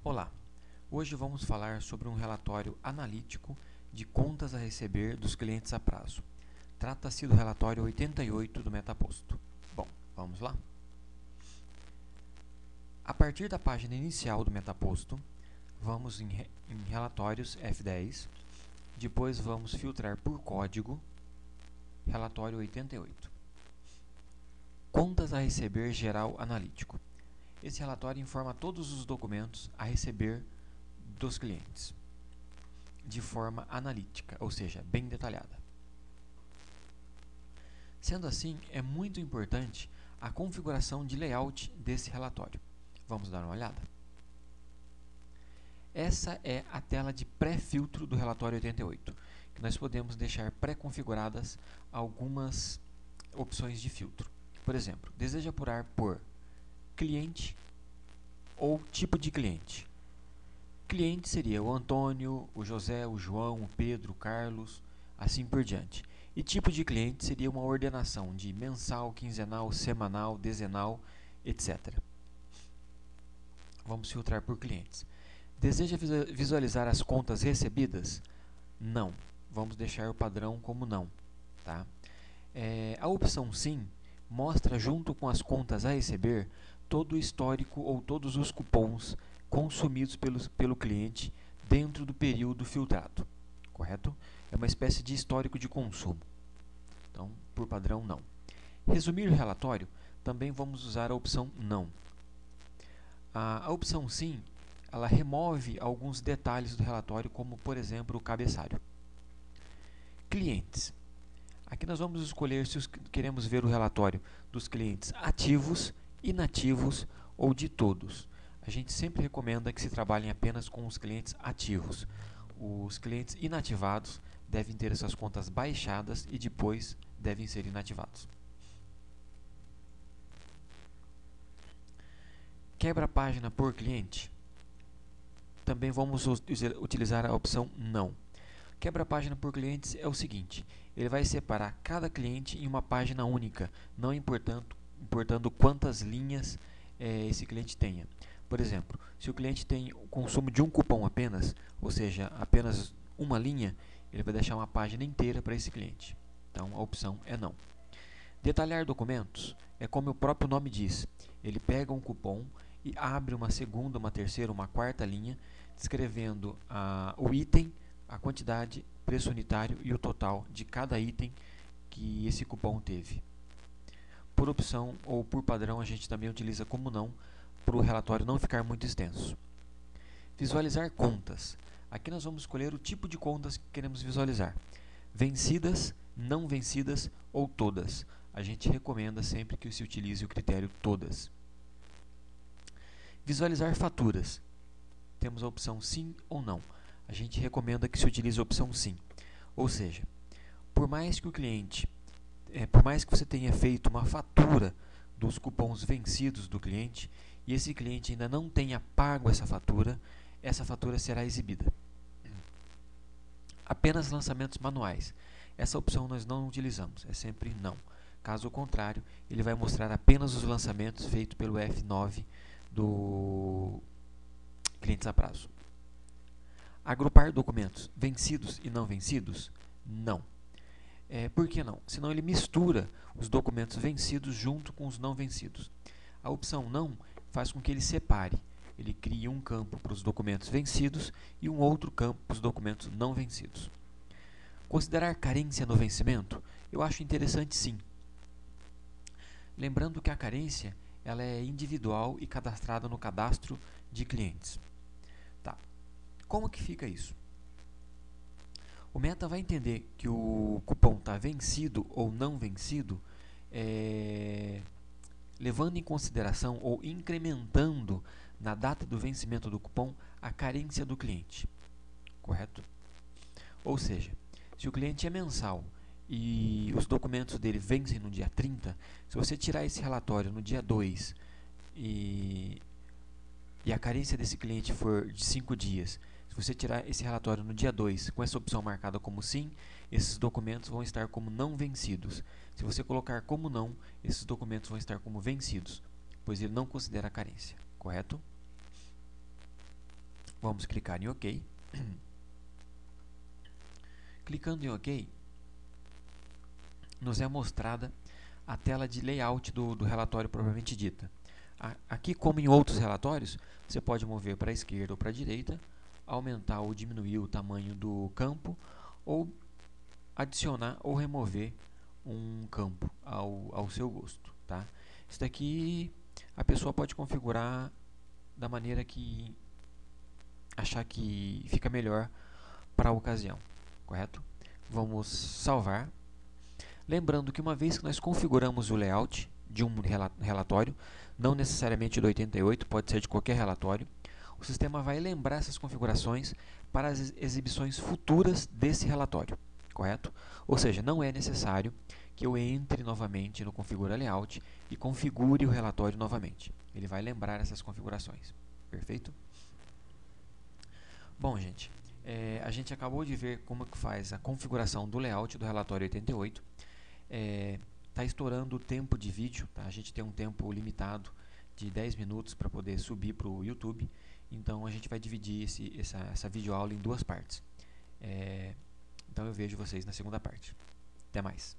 Olá, hoje vamos falar sobre um relatório analítico de contas a receber dos clientes a prazo. Trata-se do relatório 88 do Metaposto. Bom, vamos lá? A partir da página inicial do Metaposto, vamos em relatórios F10, depois vamos filtrar por código, relatório 88. Contas a receber geral analítico. Esse relatório informa todos os documentos a receber dos clientes, de forma analítica, ou seja, bem detalhada. Sendo assim, é muito importante a configuração de layout desse relatório. Vamos dar uma olhada? Essa é a tela de pré-filtro do relatório 88, que nós podemos deixar pré-configuradas algumas opções de filtro. Por exemplo, deseja apurar por cliente ou tipo de cliente. Cliente seria o Antônio, o José, o João, o Pedro, o Carlos, assim por diante. E tipo de cliente seria uma ordenação de mensal, quinzenal, semanal, dezenal, etc. Vamos filtrar por clientes. Deseja visualizar as contas recebidas? Não. Vamos deixar o padrão como não. Tá? A opção sim mostra junto com as contas a receber todo o histórico ou todos os cupons consumidos pelo cliente dentro do período filtrado, correto? É uma espécie de histórico de consumo. Então, por padrão, não. Resumir o relatório, também vamos usar a opção não. A opção sim, ela remove alguns detalhes do relatório, como, por exemplo, o cabeçalho. Clientes. Aqui nós vamos escolher se queremos ver o relatório dos clientes ativos, inativos ou de todos. A gente sempre recomenda que se trabalhem apenas com os clientes ativos. Os clientes inativados devem ter suas contas baixadas e depois devem ser inativados. Quebra a página por cliente. Também vamos utilizar a opção não. Quebra a página por clientes é o seguinte: ele vai separar cada cliente em uma página única, não importando quantas linhas esse cliente tenha. Por exemplo, se o cliente tem o consumo de um cupom apenas, ou seja, apenas uma linha, ele vai deixar uma página inteira para esse cliente. Então a opção é não. Detalhar documentos é como o próprio nome diz. Ele pega um cupom e abre uma segunda, uma terceira, uma quarta linha, descrevendo o item, a quantidade, preço unitário e o total de cada item que esse cupom teve. Por opção ou por padrão, a gente também utiliza como não, para o relatório não ficar muito extenso. Visualizar contas. Aqui nós vamos escolher o tipo de contas que queremos visualizar. Vencidas, não vencidas ou todas. A gente recomenda sempre que se utilize o critério todas. Visualizar faturas. Temos a opção sim ou não. A gente recomenda que se utilize a opção sim. Ou seja, por mais que você tenha feito uma fatura dos cupons vencidos do cliente e esse cliente ainda não tenha pago essa fatura será exibida. Apenas lançamentos manuais. Essa opção nós não utilizamos, é sempre não. Caso contrário, ele vai mostrar apenas os lançamentos feitos pelo F9 do clientes a prazo. Agrupar documentos vencidos e não vencidos? Não. Por que não? Senão ele mistura os documentos vencidos junto com os não vencidos. A opção não faz com que ele separe. Ele cria um campo para os documentos vencidos e um outro campo para os documentos não vencidos. Considerar carência no vencimento? Eu acho interessante sim. Lembrando que a carência ela é individual e cadastrada no cadastro de clientes. Tá. Como que fica isso? O Meta vai entender que o cupom está vencido ou não vencido, levando em consideração ou incrementando na data do vencimento do cupom a carência do cliente, correto? Ou seja, se o cliente é mensal e os documentos dele vencem no dia 30, se você tirar esse relatório no dia 2 e a carência desse cliente for de 5 dias, se você tirar esse relatório no dia 2 com essa opção marcada como sim, esses documentos vão estar como não vencidos. Se você colocar como não, esses documentos vão estar como vencidos, pois ele não considera a carência, correto? Vamos clicar em OK. Clicando em OK, nos é mostrada a tela de layout do relatório propriamente dita. Aqui, como em outros relatórios, você pode mover para a esquerda ou para a direita, aumentar ou diminuir o tamanho do campo, ou adicionar ou remover um campo ao seu gosto. Tá? Isso daqui a pessoa pode configurar da maneira que achar que fica melhor para a ocasião, correto? Vamos salvar. Lembrando que uma vez que nós configuramos o layout de um relatório, não necessariamente do 88, pode ser de qualquer relatório, o sistema vai lembrar essas configurações para as exibições futuras desse relatório, correto? Ou seja, não é necessário que eu entre novamente no Configura Layout e configure o relatório novamente. Ele vai lembrar essas configurações, perfeito? Bom, gente, a gente acabou de ver como que faz a configuração do layout do relatório 88. Está estourando o tempo de vídeo, tá? A gente tem um tempo limitado de 10 minutos para poder subir para o YouTube, então a gente vai dividir essa videoaula em duas partes. Então eu vejo vocês na segunda parte. Até mais!